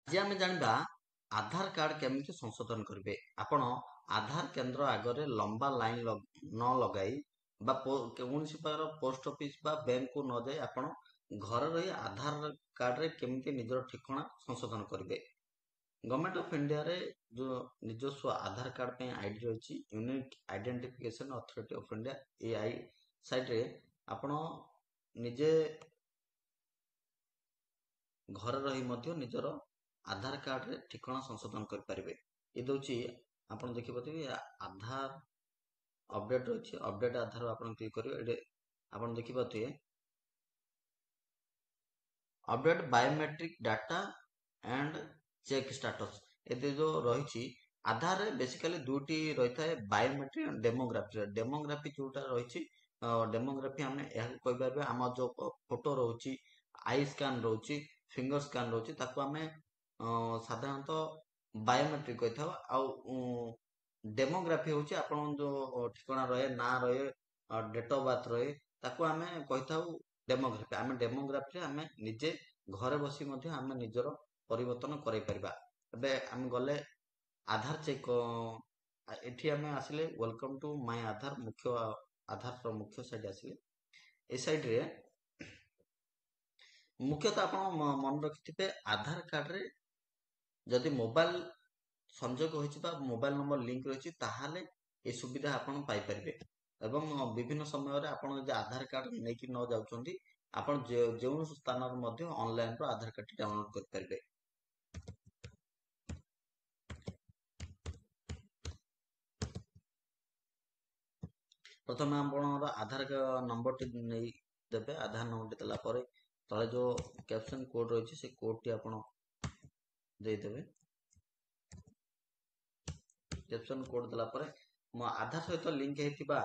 आज आम जाना आधार कार्ड केमिति संशोधन करेंगे। आपण आधार केंद्र आगे लंबा लाइन न लगाई कौन प्रकार पोस्ट ऑफिस बा बैंक को न जाए आपण घर रही आधार कार्ड रे केमिति निजर ठिकाना संशोधन करेंगे। गवर्नमेंट ऑफ इंडिया रे जो निजस्व आधार कार्ड पे आईडी रही unique identification authority of India AI site रे आपण निजे घर रही मध्य निजर आधार कार्ड रे ठिकाना संशोधन कर पारिबे। ये दोची आपण देखि पाथिबे आधार अपडेट अछि अपडेट आधार आपण क्लिक करिवे एडे आपण देखि पाथिबे update biometric data and check status एते जो रहिछि आधार रे बेसिकली दुटी रही थाए बायोमेट्रिक एंड डेमोग्राफी जोटा रहिछि डेमोग्राफी हमने यह कहि पारबे हम जो फोटो रहउछि आई स्कैन रहउछि फिंगर स्कैन रहउछि ताको हमें साधारणतः बायोमेट्रिक कहि थाओ आउ डेमोग्राफी होछि आपण जो ठिकाना रहे ना रहे डेट ऑफ बर्थ रहे ताको हमें कहि थाओ डेमोग्राफी हमें डेमोग्राफी हमें निजे घरे बसी मध्य हमें निजर परिवर्तन करै परिबा। एबे हम गले आधार चेक एठी हमें आसिले वेलकम टू माय आधार मुख्य आधार रो मुख्य साइड आसिले ए साइड रे मुख्यतः आपण मन रखिथिबे आधार कार्ड रे जदि मोबाइल संजोग होइछि बा मोबाइल नंबर लिंक रहिछि ताहाले ए सुविधा आपण पाई परिबे। एवं विभिन्न समय रे आपण जे आधार कार्ड नेकी न जाउछंती आपण जे स्थान रे मध्य ऑनलाइन रो आधार कार्ड डाउनलोड कर परिबे। प्रथम आपण आधार नंबर टी नै देबे आधार नंबर टी देला परे तळे जो कैप्शन कोड रहिछि से कोड टी आपण दे देबे। कैप्शन कोड देला परे मो आधार सहित लिंक हेतिबा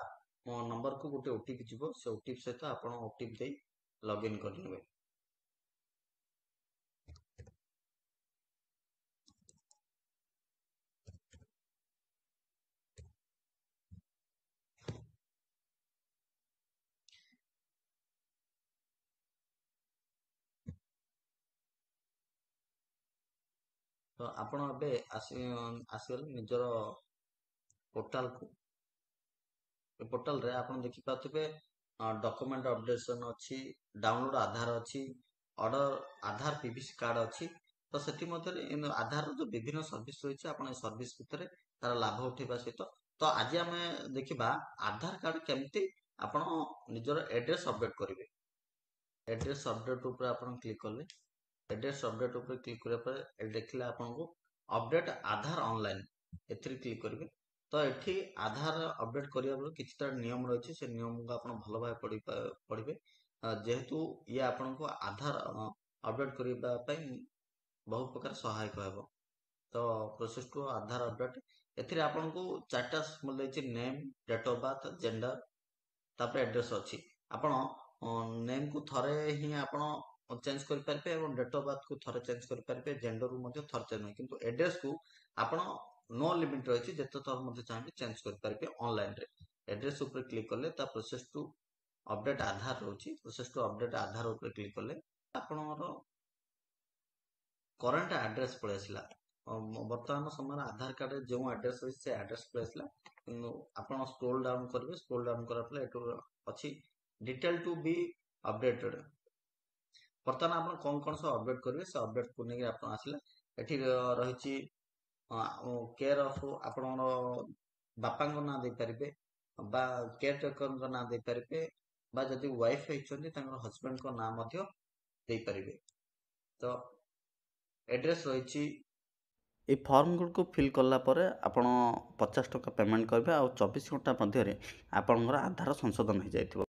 मो नंबर को गोटे ओटीपी जिवो से ओटीपी सहित आपण ओटीपी दे लॉगिन कर लेबे। तो आपण अबे आसीगल निजर पोर्टल को ए पोर्टल रे आपण देखि पाथिबे डॉक्यूमेंट अपडेशन अछि डाउनलोड आधार अछि ऑर्डर आधार पीवीसी कार्ड अछि। तो सेति मध्ये आधार जो विभिन्न सर्विस रहिछि आपण ए सर्विस भितरे तार लाभ उठेबा सहित तो आज हमें देखिबा आधार कार्ड केमती आपण निजर एड्रेस अपडेट करिवे। एड्रेस अपडेट ऊपर आपण क्लिक करले एड्रेस अपडेट ऊपर क्लिक करिया पर देखिला आपण को अपडेट आधार ऑनलाइन एथि क्लिक करिवे। तो एठी आधार अपडेट करिया बेले किछटा नियम रहिछि से नियम को आपण भलो भाबे पढिबे जेहेतु ये आपण को आधार अपडेट करिबा पई बहुत प्रकार सहायक हेबो। तो प्रोसेस टू आधार अपडेट एथिरे आपण को चारटा मिलैछि name date of birth gender तापर एड्रेस अछि। आपण नेम को थरे ही आपण चेंज कर पारबे और डेट ऑफ बर्थ को थरे चेंज कर पारबे जेंडर को मध्ये थरे चेंज नै किंतु एड्रेस को आपण नो लिमिट रहिछि जेते थर मध्ये चाहे चेंज कर पारबे ऑनलाइन रे। एड्रेस ऊपर क्लिक करले ता प्रोसेस टू अपडेट आधार रहउछि प्रोसेस टू अपडेट आधार ऊपर क्लिक करले आपणर करंट एड्रेस पळे आसिला वर्तमान समय आधार कार्ड जो एड्रेस रही से एड्रेस पळे आसिला किंतु आपण स्क्रॉल डाउन करबे स्क्रॉल डाउन करा पले एटो अछि डिटेल टू बी अपडेटेड। वर्तमान आपण कोन कोन से अपडेट करिवे से अपडेट को नै आपण आसिला एठी रहिछि केयर ऑफ आपण बापा को ना दे परिबे बा केयर टेकर को ना दे परिबे बा जदि वाइफ हेचोंती तांकर हस्बैंड को ना मध्य दे परिबे। तो एड्रेस रहिछि ए फॉर्म को फिल करला परे आपण 50 टका पेमेंट करबे आ 24 घंटा मध्य रे आपनकर आधार संशोधन हो जायतिबो।